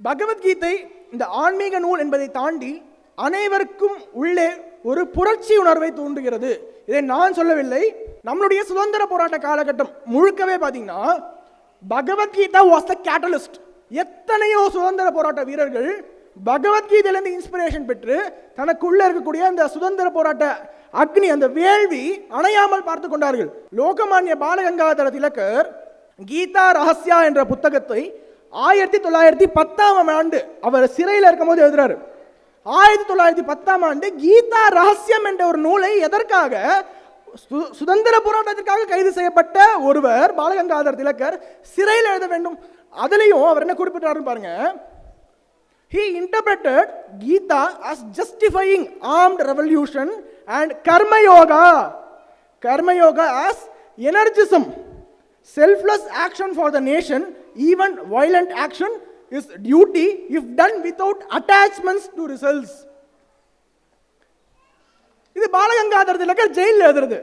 பகவத்கீதை இந்த ஆன்மீக நூல் என்பதை தாண்டி அனைவருக்கும் உள்ளே ஒரு புரட்சி உணர்வை தூண்டுகிறது. இதை நான் சொல்லவில்லை. நம்மளுடைய சுதந்திர போராட்ட காலகட்டம் முழுக்கவே பார்த்தீங்கன்னா பகவத்கீதா வாஸ் த கேட்டலிஸ்ட். எத்தனையோ சுதந்திர போராட்ட வீரர்கள் பகவத்கீதையிலிருந்து இன்ஸ்பிரேஷன் பெற்று தனக்குள்ள இருக்கக்கூடிய அந்த சுதந்திர போராட்ட அக்னி, அந்த வேள்வி அணையாமல் பார்த்து கொண்டார்கள். லோகமானிய பாலகங்காதர திலகர் கீதா ரகசியா என்ற புத்தகத்தை 1910 ஆண்டு அவர் சிறையில் இருக்கும் போது எழுதுறாரு. 1910 ஆண்டு கீதா ரகசியம் என்ற ஒரு நூலை எதற்காக, சுதந்திர போராட்டத்திற்காக கைது செய்யப்பட்ட ஒருவர் பாலகங்காதர திலகர் சிறையில் எழுத வேண்டும். அதுலயும் அவர் என்ன குறிப்பிட்டாரு பாருங்க. He interpreted Gita as justifying armed revolution and karma yoga as energism, selfless action for the nation. Even violent action is duty if done without attachments to results. இது பாலகங்காதர திலகர் ஜெயிலில் எழுதுறது.